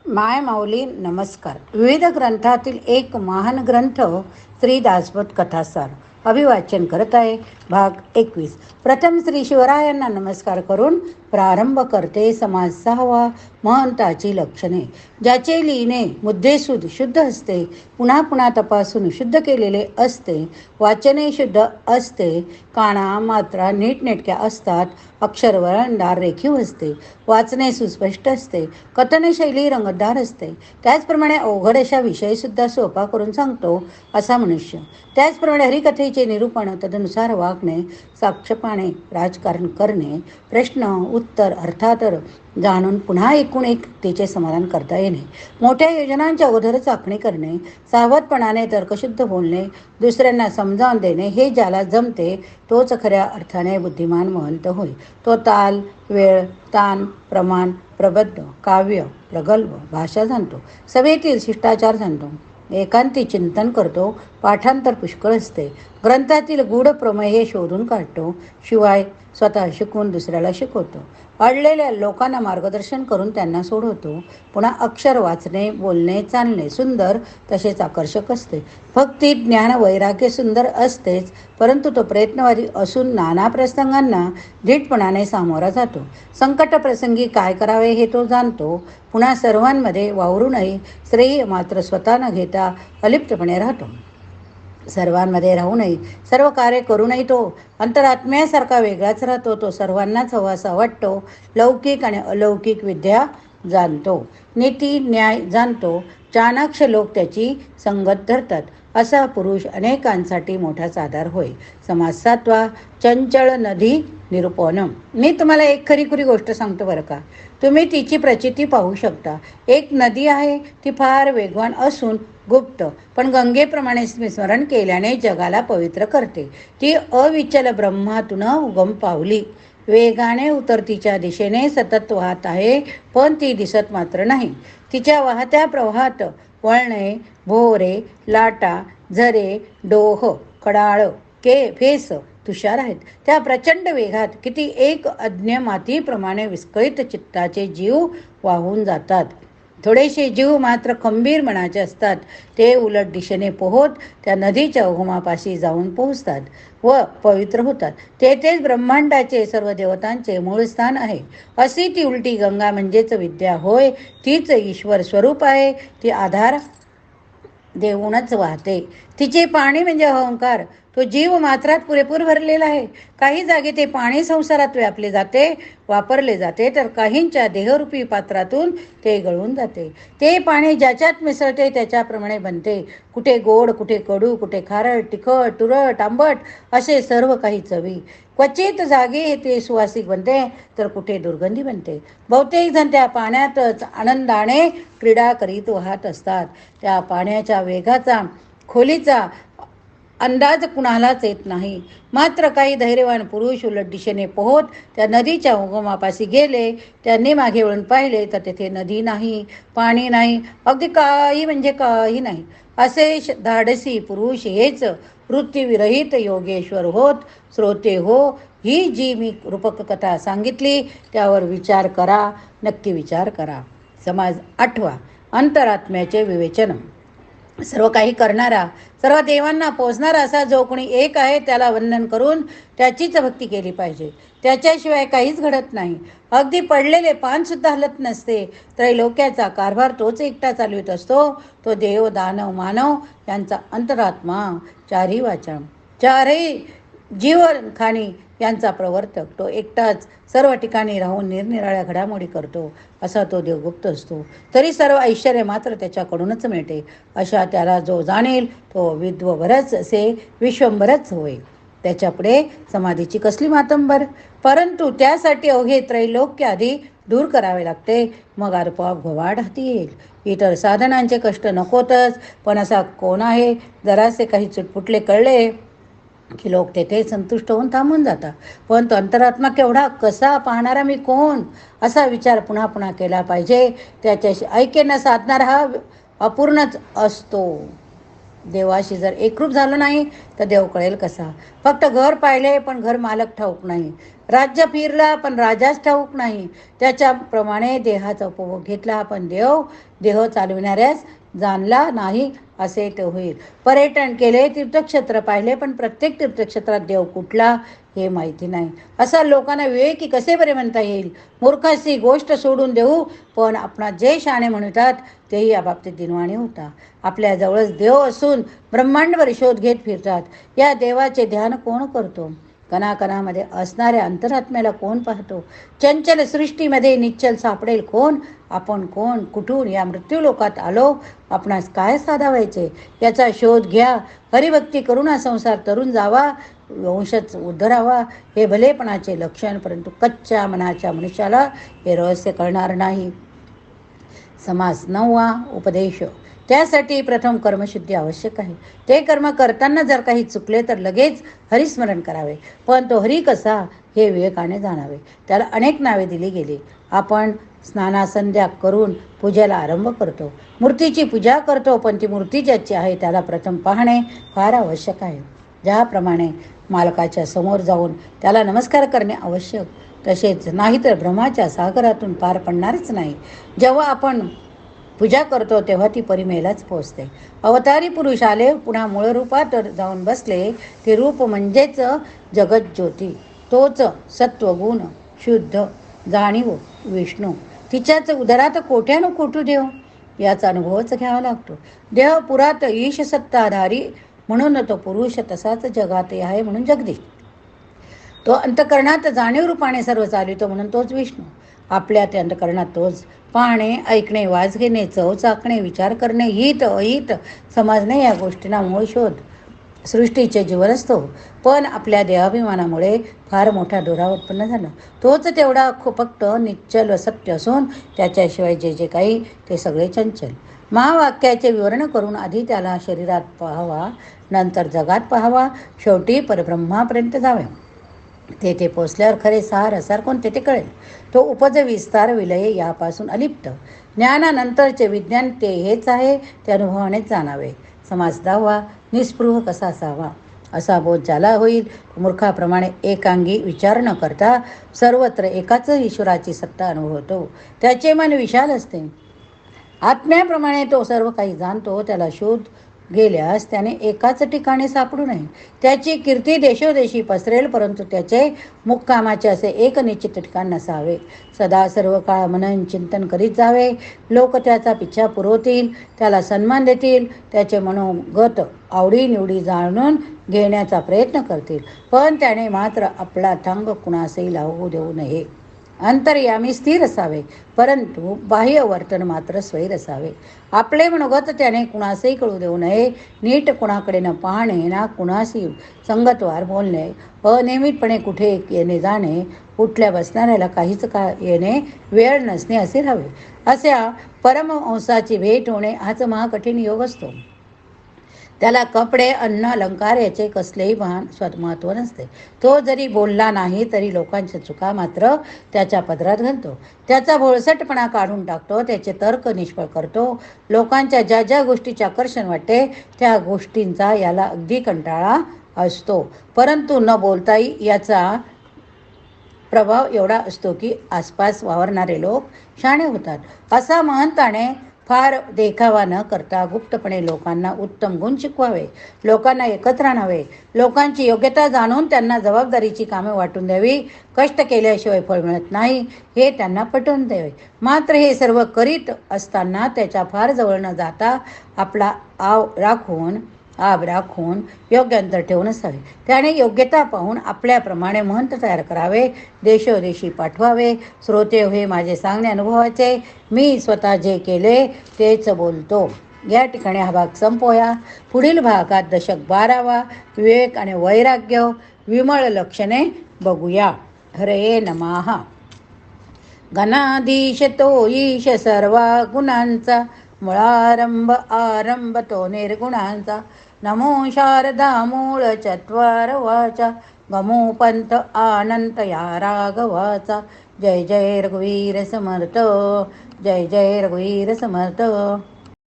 माय माऊली नमस्कार. विविध ग्रंथातील एक महान ग्रंथ श्री दासबोध कथासार अभिवाचन करत आहे. भाग 21. प्रथम श्री शिवरायांना नमस्कार करून प्रारंभ करते. समाज 6वा. महंताची लक्षणे. ज्याचे लिहिणे मुद्देसूद शुद्ध असते, पुन्हा पुन्हा तपासून शुद्ध केलेले असते, वाचने शुद्ध असते, काना मात्रा नीटनेटक्या असतात, अक्षर वळणदार रेखीव असते, वाचणे सुस्पष्ट असते, कथनशैली रंगतदार असते, त्याचप्रमाणे अवघड अशा विषयसुद्धा सोपा करून सांगतो असा मनुष्य. त्याचप्रमाणे हरिकथेचे निरूपण तदनुसार वागणे, साक्षेपाने राजकारण करणे, प्रश्न उत्तर अर्थातर जाणून पुन्हा एकूण एक त्याचे समाधान करता येणे, मोठ्या योजनांच्या अगोदरच आखणी करणे, सावधपणाने तर्कशुद्ध बोलणे, दुसऱ्यांना समजावून देणे, हे ज्याला जमते तोच खऱ्या अर्थाने बुद्धिमान महंत होय. तो ताल, वेळ, तान, प्रमाण, प्रबंध, काव्य, प्रगल्भ, भाषा जाणतो, सभेतील शिष्टाचार जाणतो, एकांती चिंतन करतो, पाठांतर पुष्कळ असते, ग्रंथातील गूढ प्रमेय शोधून काढतो, शिवाय स्वतः शिकून दुसऱ्याला शिकवतो, अडलेल्या लोकांना मार्गदर्शन करून त्यांना सोडवतो. पुन्हा अक्षर वाचणे, बोलणे, चालणे सुंदर तसेच आकर्षक असते. भक्ती, ज्ञान, वैराग्य सुंदर असतेच, परंतु तो प्रयत्नवादी असून नाना प्रसंगांना धीटपणाने सामोरा जातो. संकट प्रसंगी काय करावे हे तो जाणतो. पुन्हा सर्वांमध्ये वावरूनही श्रेय मात्र स्वतः न घेता अलिप्तपणे राहतो. सर्वांमध्ये राहूनही सर्व कार्य करूनही तो अंतरात्म्यासारखा वेगळाच राहतो. तो सर्वांनाच हवासा वाटतो. लौकिक आणि अलौकिक विद्या जाणतो, नीती न्याय जाणतो, चाणाक्ष लोक त्याची संगत धरतात. असा पुरुष अनेकांसाठी मोठाच आधार होय. समाज 7वा. चंचळ नदी निरूपण. मी तुम्हाला एक खरीखुरी गोष्ट सांगतो बरं का. तुम्ही तिची प्रचिती पाहू शकता. एक नदी आहे, ती फार वेगवान असून गुप्त, पण गंगेप्रमाणे स्मरण केल्याने जगाला पवित्र करते. ती अविचल ब्रह्मातून उगम पावली, वेगाने उतरतीच्या दिशेने सतत वाहत आहे, पण ती दिसत मात्र नाही. तिच्या वाहत्या प्रवाहात वळणे, भोवरे, लाटा, झरे, डोह, कडाळ, फेस, तुषार आहेत. त्या प्रचंड वेगात किती एक अज्ञ मातीप्रमाणे विस्कळीत चित्ताचे जीव वाहून जातात. थोडेसे जीव मात्र खंबीर मनाचे असतात. ते उलट दिशेने पोहत त्या नदीच्या उगमापाशी जाऊन पोहोचतात व पवित्र होतात. तेथेच ब्रह्मांडाचे सर्व देवतांचे मूळ स्थान आहे. अशी ती उलटी गंगा म्हणजेच विद्या होय. तीच ईश्वर स्वरूप आहे. ती आधार देऊनच वाहते. तिचे पाणी म्हणजे अहंकार. तो जीव मात्रात पुरेपूर भरलेला आहे. काही जागी ते पाणी संसारात व्यापले जाते, वापरले जाते, तर काहींच्या देहरूपी पात्रातून ते गळून जाते. ते पाणी ज्याच्यात मिसळते त्याच्याप्रमाणे बनते. कुठे गोड, कुठे कडू, कुठे खारट, तिखट, तुरट, आंबट असे सर्व काही चवी. क्वचित जागी ते सुवासिक बनते, तर कुठे दुर्गंधी बनते. बहुतेक जण त्या पाण्यातच आनंदाने क्रीडा करीत वाहत असतात. त्या पाण्याच्या वेगाचा, खोलीचा अंदाज कुणालाच येत नाही. मात्र काही धैर्यवान पुरुष उलट दिशेने पोहत त्या नदीच्या उगमापाशी गेले. त्यांनी मागे वळून पाहिले तर तेथे नदी नाही, पाणी नाही, अगदी काही म्हणजे काही नाही. असे धाडसी पुरुष हेच वृत्तीविरहित योगेश्वर होत. श्रोते हो, ही जी मी रूपक कथा सांगितली त्यावर विचार करा, नक्की विचार करा. समाज 8वा. अंतरात्म्याचे विवेचन. सर्व काही करणारा, सर्व देवांना पोचणारा असा जो कोणी एक आहे त्याला वंदन करून त्याचीच भक्ती केली पाहिजे. त्याच्याशिवाय काहीच घडत नाही. अगदी पडलेले पान सुद्धा हलत नसते. त्रैलोक्याचा कारभार तोच एकटा चालवित असतो. तो देव, दानव, मानव यांचा अंतरात्मा, चारही वाचा, चारही जीवन खाणी यांचा प्रवर्तक. तो एकटाच सर्व ठिकाणी राहून निरनिराळ्या घडामोडी करतो. असा तो देवगुप्त असतो. तरी सर्व ऐश्वर्य मात्र त्याच्याकडूनच मिळते. अशा त्याला जो जाणेल तो विद्वभरच असे विश्वंभरच होय. त्याच्यापुढे समाधीची कसली मातंबर. परंतु त्यासाठी अवघे त्रैलोक्य आधी दूर करावे लागते. मग आपोआप घोवाड हाती येईल. इतर साधनांचे कष्ट नकोतच. पण असा कोण आहे, जरासे काही चुटपुटले कळले की लोक तेथे संतुष्ट होऊन थांबून जातात. पण तो अंतरात्मा केवढा, कसा पाहणारा मी कोण, असा विचार पुन्हा पुन्हा केला पाहिजे. त्याच्याशी ऐक्य न साधणारा हा अपूर्णच असतो. देवाशी जर एकरूप झालो नाही तर देव कळेल कसा. फक्त घर पाहिले पण घर मालक ठाऊक नाही, राज्य फिरला पण राजाच ठाऊक नाही, त्याच्याप्रमाणे देहाचा उपभोग घेतला पण देह चालविणाऱ्यास जाणला नाही असे ते होईल. पर्यटन केले, तीर्थक्षेत्र पाहिले पण प्रत्येक तीर्थक्षेत्रात देव कुठला हे माहिती नाही. असा लोकांना विवेकी कसे बरे म्हणता येईल. मूर्खाची गोष्ट सोडून देऊ, पण आपणा जे शाणे म्हणतात तेही या बाबतीत दिनवाणी होता. आपल्या जवळच देव असून ब्रह्मांडवर शोध घेत फिरतात. या देवाचे ध्यान कोण करतो? कणाकणामध्ये असणाऱ्या अंतरात्म्याला कोण पाहतो? चंचल सृष्टीमध्ये निश्चल सापडेल कोण? आपण कोण, कुठून या मृत्यू लोकात आलो? आपणास काय साधावायचे याचा शोध घ्या. हरिभक्ती करून हा संसार तरून जावा, वंशच उद्धरावा हे भलेपणाचे लक्षण, परंतु कच्च्या मनाच्या मनुष्याला हे रहस्य कळणार नाही. समास 9वा उपदेश. त्यासाठी प्रथम कर्मशुद्धी आवश्यक आहे. ते कर्म करताना जर काही चुकले तर लगेच हरिस्मरण करावे, पण तो हरी कसा हे विवेकाने जाणावे. त्याला अनेक नावे दिली गेली. आपण स्नानासंध्या करून पूजेला आरंभ करतो, मूर्तीची पूजा करतो, पण ती मूर्ती ज्याची आहे त्याला प्रथम पाहणे फार आवश्यक आहे. ज्याप्रमाणे मालकाच्या समोर जाऊन त्याला नमस्कार करणे आवश्यक, तसेच नाहीतर ब्रह्माच्या सागरातून पार पडणारच नाही. जेव्हा आपण पूजा करतो तेव्हा ती परिमेलाच पोचते. अवतारी पुरुष आले, पुन्हा मूळ रूपात जाऊन बसले. ते रूप म्हणजेच जगज्योती, तोच सत्वगुण शुद्ध जाणीव विष्णू. तिच्याच उदरात कोट्यानं कोटू देव याचा अनुभवच घ्यावा लागतो. देव पुरात ईश सत्ताधारी म्हणून तो पुरुष, तसाच जगात आहे म्हणून जगदीश. तो अंतकरणात जाणीव रूपाने सर्व चालितो म्हणून तोच विष्णू. आपल्या त्या अंतकरणात तोच पाहणे, ऐकणे, वास घेणे, चव चाकणे, विचार करणे, हित अहित समजणे या गोष्टींना मूळ शोध सृष्टीचे जीवन असतो. पण आपल्या देहाभिमानामुळे फार मोठा दुरावा उत्पन्न झाला. तोच तेवढा फक्त निश्चल सत्य असून त्याच्याशिवाय जे जे काही ते सगळे चंचल. महावाक्याचे विवरण करून आधी त्याला शरीरात पाहावा, नंतर जगात पाहावा, शेवटी परब्रह्मापर्यंत जावे. तेथे पोचल्यावर खरे सार असार कोणते ते कळेल. तो उपज विस्तार विलय यापासून अलिप्त. ज्ञानानंतरचे विज्ञान ते हेच आहे, ते अनुभवानेच जाणावे. समास 10वा. निस्पृह कसा असावा. असा बोध ज्याला होईल, मूर्खाप्रमाणे एकांगी विचार न करता सर्वत्र एकाच ईश्वराची सत्ता अनुभवतो. त्याचे मन विशाल असते. आत्म्याप्रमाणे तो सर्व काही जाणतो. त्याला शोध गेल्यास त्याने एकाच ठिकाणी सापडू नये. त्याची कीर्ती देशोदेशी पसरेल, परंतु त्याचे मुक्कामाचे असे एक निश्चित ठिकाण नसावे. सदा सर्व काळ मनन चिंतन करीत जावे. लोक त्याचा पिच्छा पुरवतील, त्याला सन्मान देतील, त्याचे मनोगत आवडीनिवडी जाणून घेण्याचा प्रयत्न करतील, पण त्याने मात्र आपला थांग कुणासही लावू देऊ नये. अंतर्यामी स्थिर असावे, परंतु बाह्य वर्तन मात्र स्वैर असावे. आपले मनोगत त्याने कुणासही कळू देऊ नये. नीट कुणाकडे न पाहणे, ना कुणाशी संगतवार बोलणे, अनियमितपणे कुठे येणे जाणे, उठल्या बसणाऱ्याला काहीच का येणे, वेळ नसणे असे राहावे. अशा परमहंसाची भेट होणे हाच महाकठीण योग असतो. त्याला कपडे, अन्न, अलंकार याचे कसलेही महत्त्व नसते. तो जरी बोलला नाही तरी लोकांच्या चुका मात्र त्याच्या पदरात घालतो. त्याचा भोळसटपणा काढून टाकतो. त्याचे तर्क निष्फळ करतो. लोकांच्या ज्या ज्या गोष्टीचे आकर्षण वाटते त्या गोष्टींचा याला अगदी कंटाळा असतो, परंतु न बोलताही याचा प्रभाव एवढा असतो की आसपास वावरणारे लोक शाणे होतात. असा महंताने फार देखावा न करता गुप्तपणे लोकांना उत्तम गुण शिकवावे, लोकांना एकत्र आणावे, लोकांची योग्यता जाणून त्यांना जबाबदारीची कामे वाटून द्यावी. कष्ट केल्याशिवाय फळ मिळत नाही हे त्यांना पटवून द्यावे. मात्र हे सर्व करीत असताना त्याच्या फार जवळ न जाता आपला आब राखून योग्य अंतर ठेवून असावे. त्याने योग्यता पाहून आपल्याप्रमाणे महंत तयार करावे, देशोदेशी पाठवावे. श्रोते हे माझे सांगणे अनुभवाचे, मी स्वतः जे केले तेच बोलतो. या ठिकाणी हा भाग संपवूया. पुढील भागात दशक 12वा विवेक आणि वैराग्य विमळ लक्षणे बघूया. हरे नमः. गणाधीश तो ईश सर्वा गुणांचा, मुळारंभ आरंभ तो निर्गुणांचा. नमो शारदा मूळ चत्वार वाचा, गमो पंथ आनंत या राघवाचा. जय जय रघुवीर समर्थ, जय जय रघुवीर समर्थ.